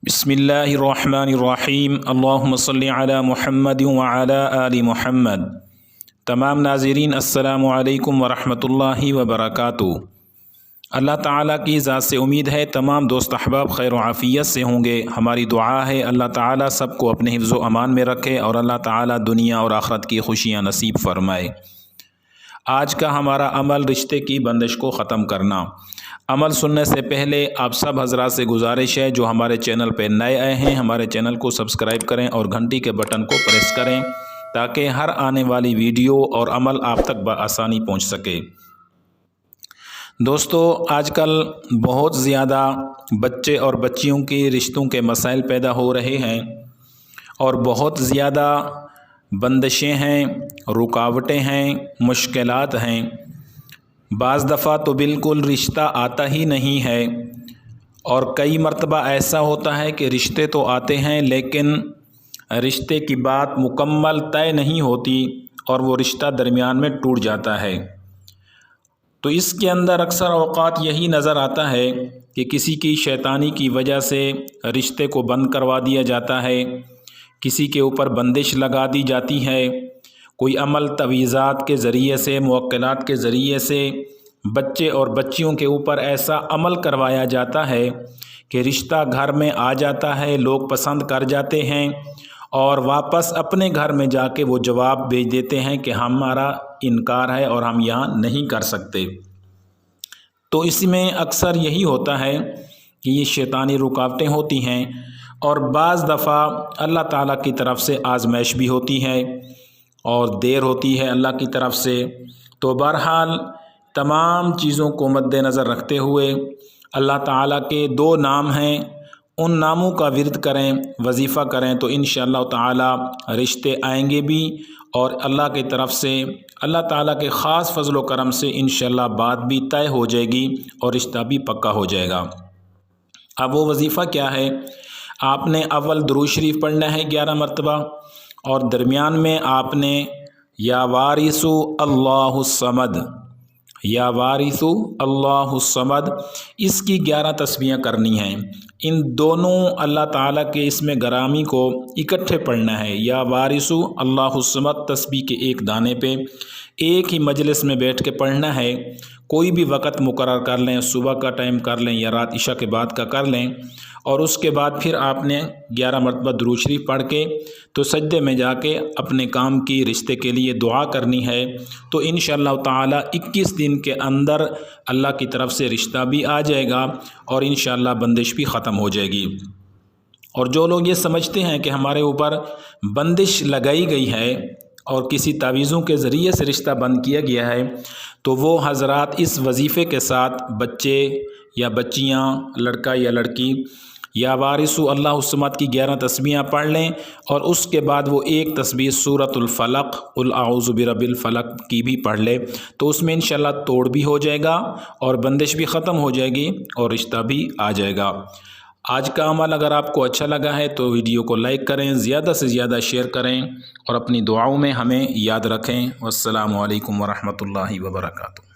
بسم اللہ الرحمن الرحیم اللہم صلی علی محمد وعلی آل محمد۔ تمام ناظرین السلام علیکم ورحمۃ اللہ وبرکاتہ۔ اللہ تعالیٰ کی ذات سے امید ہے تمام دوست احباب خیر و عافیت سے ہوں گے۔ ہماری دعا ہے اللہ تعالیٰ سب کو اپنے حفظ و امان میں رکھے اور اللہ تعالیٰ دنیا اور آخرت کی خوشیاں نصیب فرمائے۔ آج کا ہمارا عمل رشتے کی بندش کو ختم کرنا۔ عمل سننے سے پہلے آپ سب حضرات سے گزارش ہے جو ہمارے چینل پہ نئے آئے ہیں ہمارے چینل کو سبسکرائب کریں اور گھنٹی کے بٹن کو پریس کریں تاکہ ہر آنے والی ویڈیو اور عمل آپ تک بآسانی پہنچ سکے۔ دوستو، آج کل بہت زیادہ بچے اور بچیوں کی رشتوں کے مسائل پیدا ہو رہے ہیں اور بہت زیادہ بندشیں ہیں، رکاوٹیں ہیں، مشکلات ہیں۔ بعض دفعہ تو بالکل رشتہ آتا ہی نہیں ہے اور کئی مرتبہ ایسا ہوتا ہے کہ رشتے تو آتے ہیں لیکن رشتے کی بات مکمل طے نہیں ہوتی اور وہ رشتہ درمیان میں ٹوٹ جاتا ہے۔ تو اس کے اندر اکثر اوقات یہی نظر آتا ہے کہ کسی کی شیطانی کی وجہ سے رشتے کو بند کروا دیا جاتا ہے، کسی کے اوپر بندش لگا دی جاتی ہے، کوئی عمل تویزات کے ذریعے سے، موکلات کے ذریعے سے بچے اور بچیوں کے اوپر ایسا عمل کروایا جاتا ہے کہ رشتہ گھر میں آ جاتا ہے، لوگ پسند کر جاتے ہیں اور واپس اپنے گھر میں جا کے وہ جواب بھیج دیتے ہیں کہ ہمارا انکار ہے اور ہم یہاں نہیں کر سکتے۔ تو اس میں اکثر یہی ہوتا ہے کہ یہ شیطانی رکاوٹیں ہوتی ہیں اور بعض دفعہ اللہ تعالیٰ کی طرف سے آزمائش بھی ہوتی ہے اور دیر ہوتی ہے اللہ کی طرف سے۔ تو بہرحال تمام چیزوں کو مد نظر رکھتے ہوئے اللہ تعالیٰ کے 2 نام ہیں، ان ناموں کا ورد کریں، وظیفہ کریں تو انشاءاللہ تعالیٰ رشتے آئیں گے بھی اور اللہ کی طرف سے اللہ تعالیٰ کے خاص فضل و کرم سے انشاءاللہ بات بھی طے ہو جائے گی اور رشتہ بھی پکا ہو جائے گا۔ اب وہ وظیفہ کیا ہے؟ آپ نے اول درود شریف پڑھنا ہے 11 مرتبہ اور درمیان میں آپ نے یا وارث اللہ الصمد، یا وارث اللہ الصمد، اس کی 11 تسبیحیں کرنی ہیں۔ ان دونوں اللہ تعالیٰ کے اسم گرامی کو اکٹھے پڑھنا ہے۔ یا وارث اللہ الصمد تسبیح کے ایک دانے پہ ایک ہی مجلس میں بیٹھ کے پڑھنا ہے۔ کوئی بھی وقت مقرر کر لیں، صبح کا ٹائم کر لیں یا رات عشاء کے بعد کا کر لیں اور اس کے بعد پھر آپ نے 11 مرتبہ درود شریف پڑھ کے تو سجدے میں جا کے اپنے کام کی رشتے کے لیے دعا کرنی ہے۔ تو انشاءاللہ تعالیٰ 21 دن کے اندر اللہ کی طرف سے رشتہ بھی آ جائے گا اور انشاءاللہ بندش بھی ختم ہو جائے گی۔ اور جو لوگ یہ سمجھتے ہیں کہ ہمارے اوپر بندش لگائی گئی ہے اور کسی تعویذوں کے ذریعے سے رشتہ بند کیا گیا ہے تو وہ حضرات اس وظیفے کے ساتھ بچے یا بچیاں، لڑکا یا لڑکی، یا وارث اللہ الصمد کی 11 تسبیحیں پڑھ لیں اور اس کے بعد وہ ایک تسبیح سورۃ الفلق قل اعوذ برب الفلق کی بھی پڑھ لے تو اس میں انشاءاللہ توڑ بھی ہو جائے گا اور بندش بھی ختم ہو جائے گی اور رشتہ بھی آ جائے گا۔ آج کا عمل اگر آپ کو اچھا لگا ہے تو ویڈیو کو لائک کریں، زیادہ سے زیادہ شیئر کریں اور اپنی دعاؤں میں ہمیں یاد رکھیں۔ والسلام علیکم ورحمۃ اللہ وبرکاتہ۔